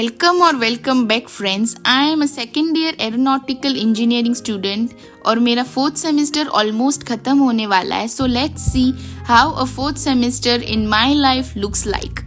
Welcome back friends. I am a second year aeronautical engineering student और मेरा fourth semester almost खत्म होने वाला है। So let's see how a fourth semester in my life looks like.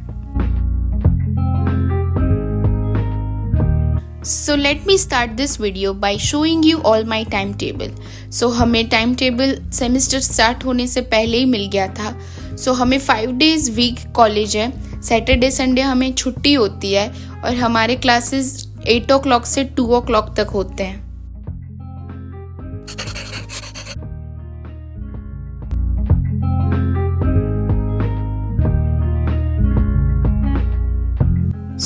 So let me start this video by showing you all my timetable. So हमें time table semester start होने से पहले ही मिल गया था। So हमें 5 days वीक कॉलेज है। Saturday Sunday हमें छुट्टी होती है और हमारे क्लासेस 8 o'clock से 2 o'clock तक होते हैं।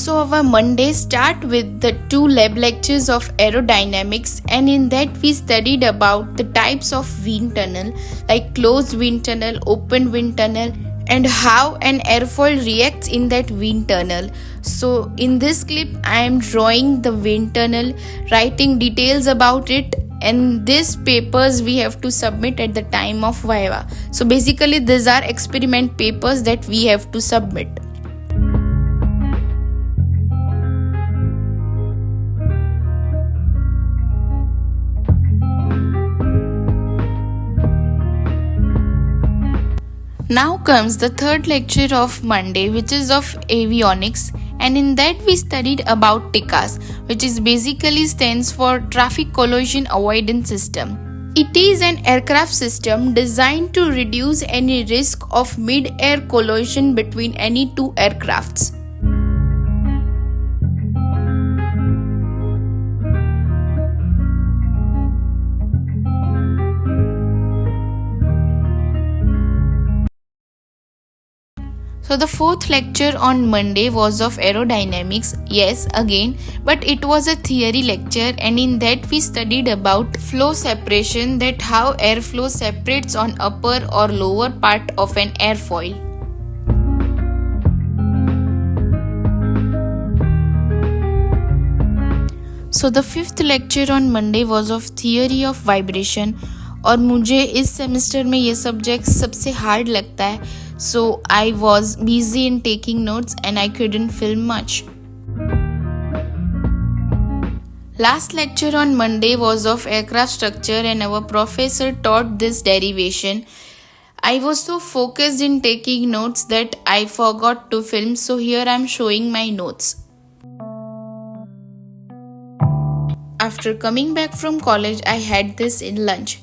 So our Monday start with the 2 lab lectures of aerodynamics, and in that we studied about the types of wind tunnel like closed wind tunnel, open wind tunnel, and how an airfoil reacts in that wind tunnel. So in this clip I am drawing the wind tunnel, writing details about it, and these papers we have to submit at the time of viva. So basically these are experiment papers that we have to submit. Now comes the third lecture of Monday, which is of avionics, and in that we studied about TICAS, which is basically stands for Traffic Collision Avoidance System. It is an aircraft system designed to reduce any risk of mid-air collision between any two aircrafts. So the fourth lecture on Monday was of aerodynamics, yes again, but it was a theory lecture, and in that we studied about flow separation, that how airflow separates on upper or lower part of an airfoil. So the fifth lecture on Monday was of theory of vibration, और मुझे इस semester में ये subject सबसे hard लगता है. So I was busy in taking notes and I couldn't film much. Last lecture on Monday was of aircraft structure, and our professor taught this derivation. I was so focused in taking notes that I forgot to film, so here I am showing my notes. After coming back from college, I had this in lunch.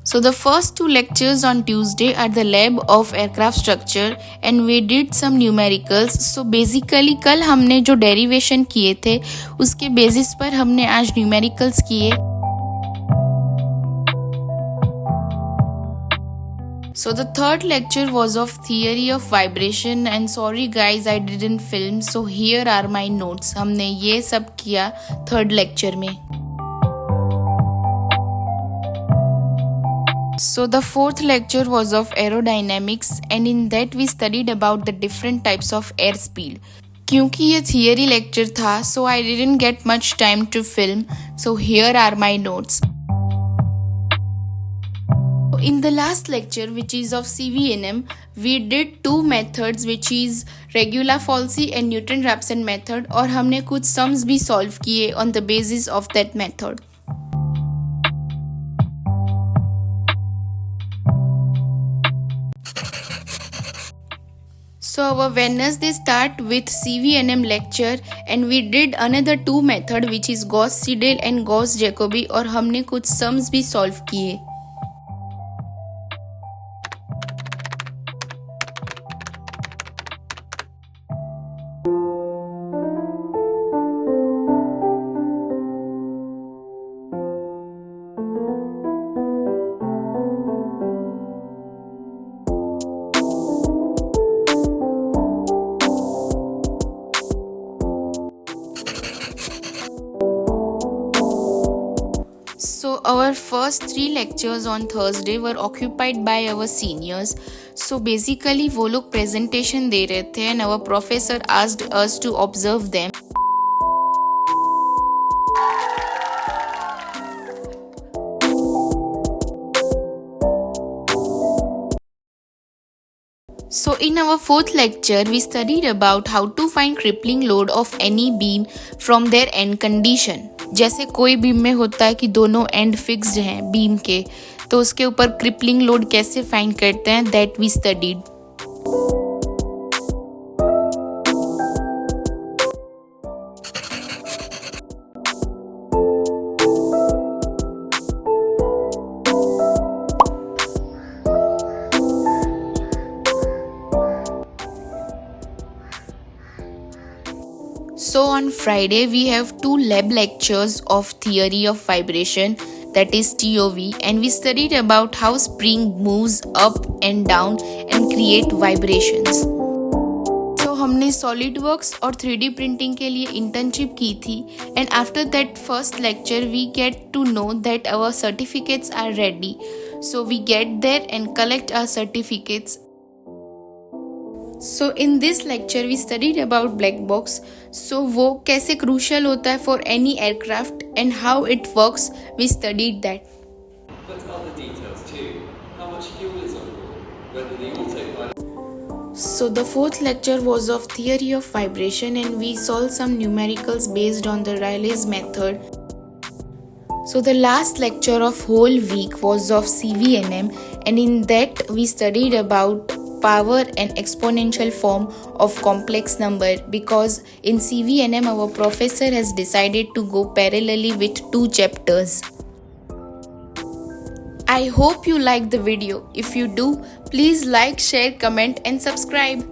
So the first 2 lectures on Tuesday are the lab of aircraft structure, and we did some numericals. So basically कल हमने जो derivation किए थे उसके basis पर हमने आज numericals किए. So the third lecture was of theory of vibration, and sorry guys I didn't film, so here are my notes. हमने ये सब किया third lecture में. So the fourth lecture was of aerodynamics, and in that we studied about the different types of airspeed. क्योंकि ये theory lecture था, so I didn't get much time to film, so here are my notes. In the last lecture, which is of CVNM, we did 2 methods, which is regular falsi and Newton-Raphson method, और हमने कुछ sums भी solve किए on the basis of that method. So our Wednesday start with CVNM lecture, and we did another 2 method, which is Gauss-Seidel and Gauss-Jacobi, और हमने कुछ sums भी solve किए. So our first 3 lectures on Thursday were occupied by our seniors. So basically वो लोग presentation दे रहे थे, and our professor asked us to observe them. So in our fourth lecture, we studied about how to find crippling load of any beam from their end condition. जैसे कोई beam में होता है कि दोनों एंड फिक्स्ड हैं beam के, तो उसके ऊपर क्रिपलिंग लोड कैसे फाइंड करते हैं, that we studied. So on Friday we have 2 lab lectures of theory of vibration, that is TOV, and we studied about how spring moves up and down and create vibrations. So हमने SolidWorks और 3D printing के लिए internship की थी, and after that first lecture we get to know that our certificates are ready. So we get there and collect our certificates. So in this lecture we studied about black box. So वो कैसे crucial होता है for any aircraft and how it works, we studied that. But other details too. How much fuel is on board? Whether the autopilot. So the fourth lecture was of theory of vibration and we solved some numericals based on the Rayleigh's method. So the last lecture of whole week was of CVNM, and in that we studied about power and exponential form of complex number, because in CVNM our professor has decided to go parallelly with 2 chapters. I hope you like the video. If you do, please like, share, comment and subscribe.